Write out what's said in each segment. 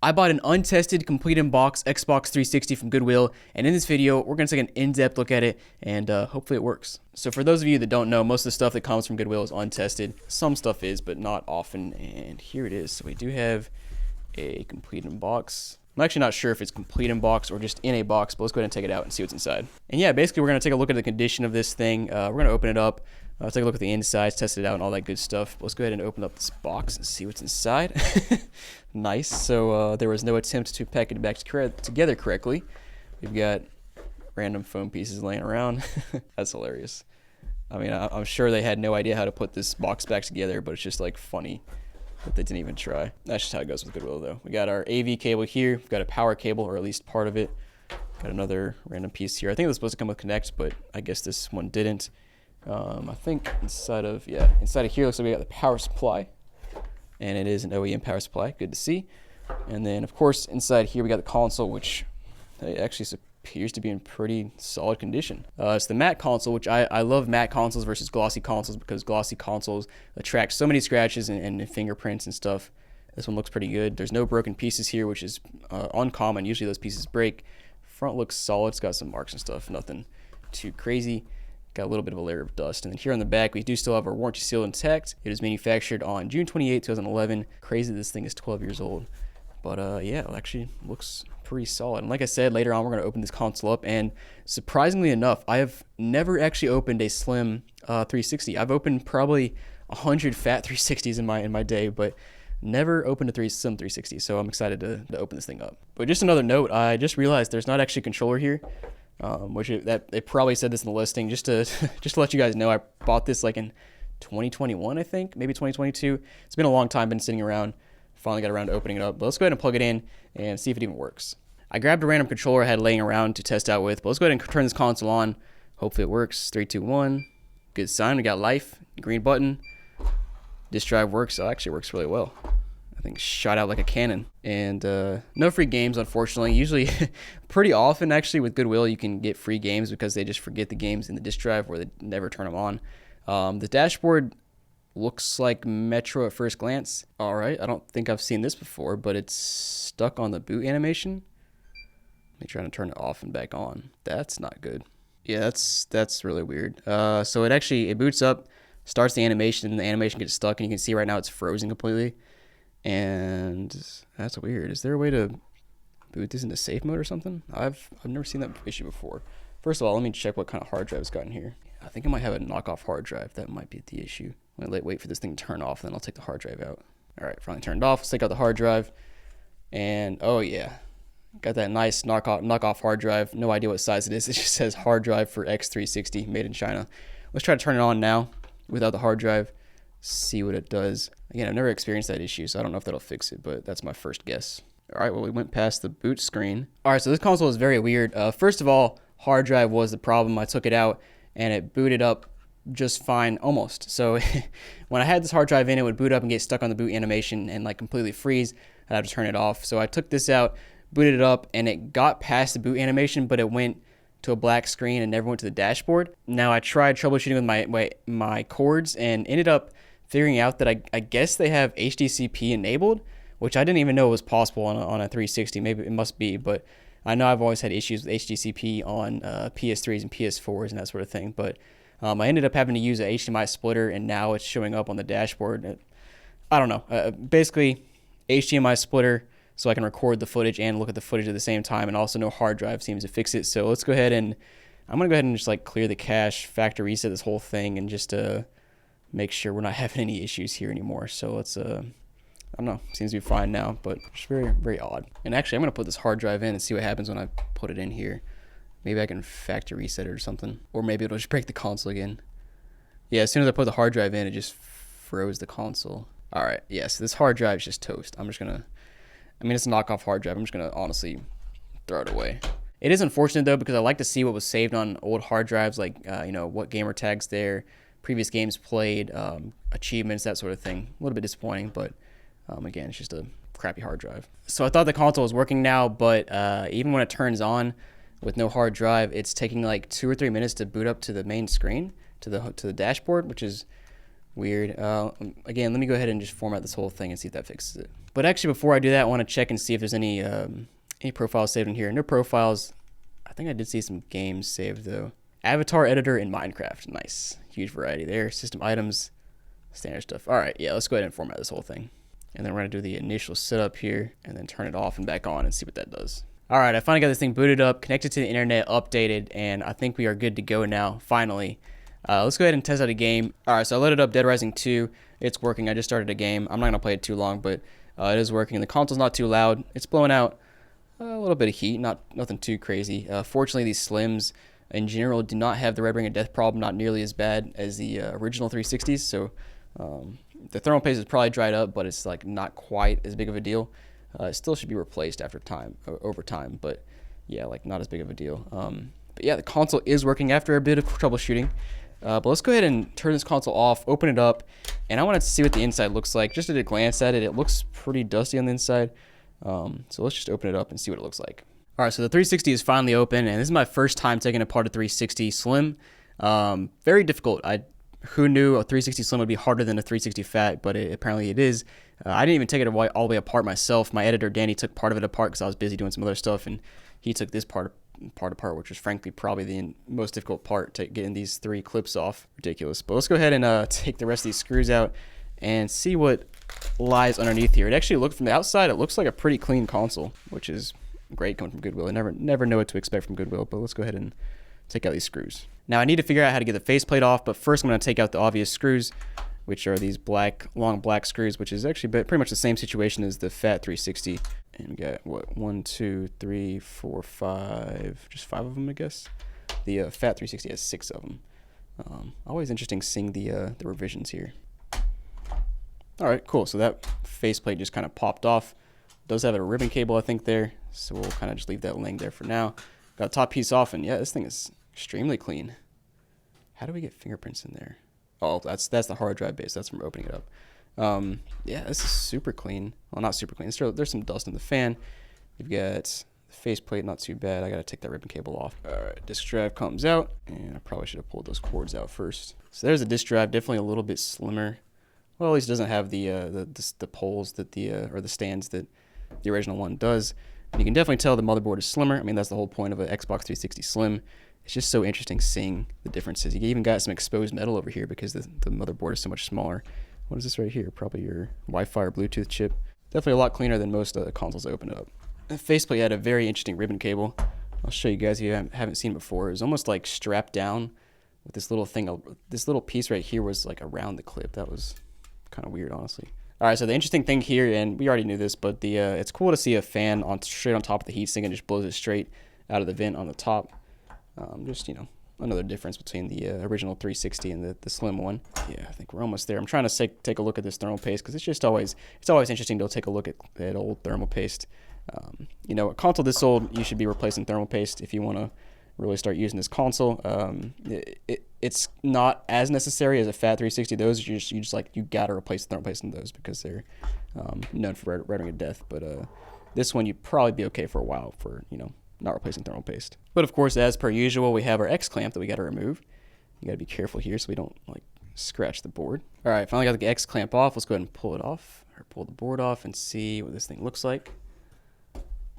I bought an untested, complete in box Xbox 360 from Goodwill, and in this video, we're going to take an in-depth look at it, and hopefully it works. So for those of you that don't know, most of the stuff that comes from Goodwill is untested. Some stuff is, but not often, and here it is. So we do have a complete in box. I'm actually not sure if it's complete in box or just in a box, but let's go ahead and take it out and see what's inside. And yeah, basically we're going to take a look at the condition of this thing. We're going to open it up, take a look at the insides, test it out, and all that good stuff. But let's go ahead and open up this box and see what's inside. Nice. So there was no attempt to pack it back together correctly. We've got random foam pieces laying around. That's hilarious. I mean, I'm sure they had no idea how to put this box back together, but it's just like funny that they didn't even try. That's just how it goes with Goodwill, though. We got our AV cable here. We've got a power cable, or at least part of it. Got another random piece here. I think it was supposed to come with Connect, but I guess this one didn't. I think inside of here looks like we got the power supply, and it is an OEM power supply. Good to see. And then, of course, inside here we got the console, which actually appears to be in pretty solid condition. It's the matte console, which I love matte consoles versus glossy consoles because glossy consoles attract so many scratches and fingerprints and stuff. This one looks pretty good. There's no broken pieces here, which is uncommon. Usually those pieces break. Front looks solid. It's got some marks and stuff. Nothing too crazy. Got a little bit of a layer of dust. And then here on the back, we do still have our warranty seal intact. It was manufactured on June 28, 2011. Crazy this thing is 12 years old. But yeah, it actually looks pretty solid. And like I said, later on, we're going to open this console up. And surprisingly enough, I have never actually opened a slim 360. I've opened probably 100 fat 360s in my day, but never opened a slim 360. So I'm excited to open this thing up. But just another note, I just realized there's not actually a controller here. Which they probably said this in the listing. Just to let you guys know, I bought this like in 2021, I think, maybe 2022. It's been a long time, been sitting around. Finally got around to opening it up. But let's go ahead and plug it in and see if it even works. I grabbed a random controller I had laying around to test out with, but let's go ahead and turn this console on. Hopefully it works. 3, 2, 1. Good sign. We got life. Green button. This drive works. It actually works really well. I think shot out like a cannon. And no free games, unfortunately. Usually, pretty often actually with Goodwill, you can get free games because they just forget the games in the disk drive or they never turn them on. The dashboard looks like Metro at first glance. All right, I don't think I've seen this before, but it's stuck on the boot animation. Let me try to turn it off and back on. That's not good. Yeah, that's really weird. So it boots up, starts the animation, and the animation gets stuck, and you can see right now it's frozen completely. And that's weird. Is there a way to boot this into safe mode or something? I've never seen that issue before. First of all, let me check what kind of hard drive it's got in here. I think I might have a knockoff hard drive. That might be the issue. I'm gonna wait for this thing to turn off, and then I'll take the hard drive out. All right, finally turned off. Let's take out the hard drive. And oh yeah, got that nice knockoff hard drive. No idea what size it is. It just says hard drive for X360, made in China. Let's try to turn it on now without the hard drive. See what it does. Again, I've never experienced that issue, so I don't know if that'll fix it, but that's my first guess. All right, well, we went past the boot screen. All right, so this console is very weird. First of all, hard drive was the problem. I took it out, and it booted up just fine, almost. So when I had this hard drive in, it would boot up and get stuck on the boot animation and like completely freeze. I'd have to turn it off. So I took this out, booted it up, and it got past the boot animation, but it went to a black screen and never went to the dashboard. Now I tried troubleshooting with my cords and ended up figuring out that I guess they have HDCP enabled, which I didn't even know was possible on a 360. Maybe it must be, but I know I've always had issues with HDCP on PS3s and PS4s and that sort of thing. But I ended up having to use an HDMI splitter, and now it's showing up on the dashboard. I don't know. Basically, HDMI splitter so I can record the footage and look at the footage at the same time, and also no hard drive seems to fix it. So let's go ahead and I'm gonna go ahead and just like clear the cache, factory reset this whole thing, and just make sure we're not having any issues here anymore. So let's I don't know, seems to be fine now, but it's very, very odd. And actually, I'm gonna put this hard drive in and see what happens when I put it in here. Maybe I can factory reset it or something, or maybe it'll just break the console again. Yeah, as soon as I put the hard drive in, it just froze the console. All right, yeah, so this hard drive is just toast. It's a knockoff hard drive. I'm just gonna honestly throw it away. It is unfortunate though, because I like to see what was saved on old hard drives, like what gamer tags there, previous games played, achievements, that sort of thing. A little bit disappointing, but again, it's just a crappy hard drive. So I thought the console was working now, but even when it turns on with no hard drive, it's taking like 2 or 3 minutes to boot up to the main screen, to the dashboard, which is weird. Again, let me go ahead and just format this whole thing and see if that fixes it. But actually, before I do that, I want to check and see if there's any profiles saved in here. No profiles. I think I did see some games saved though. Avatar editor in Minecraft. Nice. Huge variety there. System items. Standard stuff. All right, yeah, let's go ahead and format this whole thing. And then we're going to do the initial setup here and then turn it off and back on and see what that does. All right, I finally got this thing booted up, connected to the internet, updated, and I think we are good to go now, finally. Let's go ahead and test out a game. All right, so I loaded up Dead Rising 2. It's working. I just started a game. I'm not going to play it too long, but it is working. The console's not too loud. It's blowing out a little bit of heat, nothing too crazy. Fortunately, these Slims in general do not have the red ring of death problem, not nearly as bad as the original 360s, so the thermal paste is probably dried up, but it's like not quite as big of a deal. It still should be replaced over time, but yeah, like not as big of a deal. But yeah, the console is working after a bit of troubleshooting. But let's go ahead and turn this console off, open it up, and I wanted to see what the inside looks like. Just at a glance at it, it looks pretty dusty on the inside. So let's just open it up and see what it looks like. All right, so the 360 is finally open, and this is my first time taking apart a 360 Slim. Very difficult. Who knew a 360 Slim would be harder than a 360 Fat, but apparently it is. I didn't even take it all the way apart myself. My editor, Danny, took part of it apart because I was busy doing some other stuff, and he took this part apart, which was frankly probably the most difficult part, to getting these 3 clips off. Ridiculous. But let's go ahead and take the rest of these screws out and see what lies underneath here. It actually looked, from the outside, it looks like a pretty clean console, which is great coming from Goodwill. I never know what to expect from Goodwill, but let's go ahead and take out these screws. Now I need to figure out how to get the faceplate off, but first I'm going to take out the obvious screws, which are these long black screws, which is actually pretty much the same situation as the Fat 360. And we got, what, 1, 2, 3, 4, 5, just 5 of them, I guess. The Fat 360 has 6 of them. Always interesting seeing the revisions here. All right, cool. So that faceplate just kind of popped off. It does have a ribbon cable, I think, there. So we'll kind of just leave that laying there for now. Got the top piece off, and yeah, this thing is extremely clean. How do we get fingerprints in there? Oh, that's the hard drive base. That's from opening it up. Yeah, this is super clean. Well, not super clean. There's some dust in the fan. You've got the faceplate, not too bad. I gotta take that ribbon cable off. All right, disk drive comes out, and I probably should have pulled those cords out first. So there's a disk drive, definitely a little bit slimmer. Well, at least it doesn't have the poles that or the stands that the original one does. And you can definitely tell the motherboard is slimmer. I mean, that's the whole point of an Xbox 360 Slim. It's just so interesting seeing the differences. You even got some exposed metal over here because the motherboard is so much smaller. What is this right here? Probably your Wi-Fi or Bluetooth chip. Definitely a lot cleaner than most consoles that open up. The faceplate had a very interesting ribbon cable. I'll show you guys if you haven't seen it before. It was almost like strapped down with this little thing. This little piece right here was like around the clip. That was kind of weird, honestly. All right, so the interesting thing here, and we already knew this, but it's cool to see a fan straight on top of the heatsink and just blows it straight out of the vent on the top. Just, another difference between the original 360 and the Slim one. Yeah, I think we're almost there. I'm trying to take a look at this thermal paste because it's always interesting to take a look at old thermal paste. A console this old, you should be replacing thermal paste if you want to really start using this console. It's not as necessary as a Fat 360. Those you gotta replace the thermal paste in those because they're known for red ring of death. But this one you'd probably be okay for a while for not replacing thermal paste. But of course, as per usual, we have our X clamp that we gotta remove. You gotta be careful here so we don't scratch the board. All right, finally got the X clamp off. Let's go ahead and pull it off, or pull the board off and see what this thing looks like.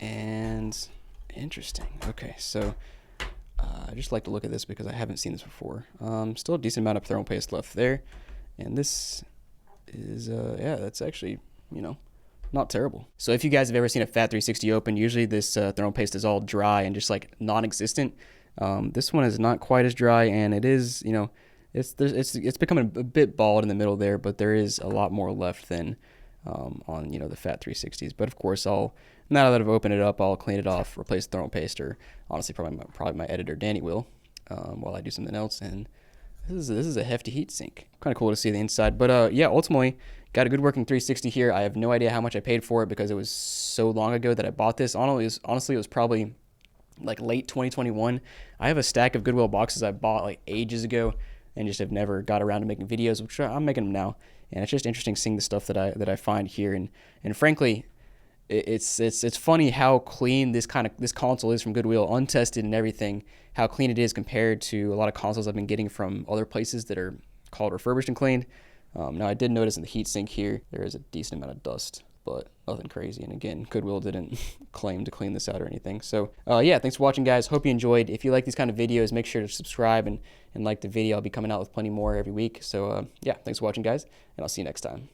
And interesting. Okay, so I just like to look at this because I haven't seen this before. Still a decent amount of thermal paste left there, and this is yeah, that's actually not terrible. So if you guys have ever seen a Fat 360 open, usually this thermal paste is all dry and just non-existent. This one is not quite as dry, and it is it's becoming a bit bald in the middle there, but there is a lot more left than on the Fat 360s. But of course, now that I've opened it up, I'll clean it off, replace the thermal paste, or honestly probably my editor Danny will, while I do something else. And this is a hefty heat sink. Kind of cool to see the inside. But yeah, ultimately got a good working 360 here. I have no idea how much I paid for it because it was so long ago that I bought this. Honestly, it was probably late 2021. I have a stack of Goodwill boxes I bought ages ago and just have never got around to making videos, which I'm making them now. And it's just interesting seeing the stuff that I find here. And frankly, it's funny how clean this console is from Goodwill, untested and everything, how clean it is compared to a lot of consoles I've been getting from other places that are called refurbished and cleaned. Now I did notice in the heatsink here there is a decent amount of dust, but nothing crazy. And again, Goodwill didn't claim to clean this out or anything. So yeah, thanks for watching, guys. Hope you enjoyed. If you like these kind of videos, make sure to subscribe and like the video. I'll be coming out with plenty more every week. So yeah, thanks for watching, guys, and I'll see you next time.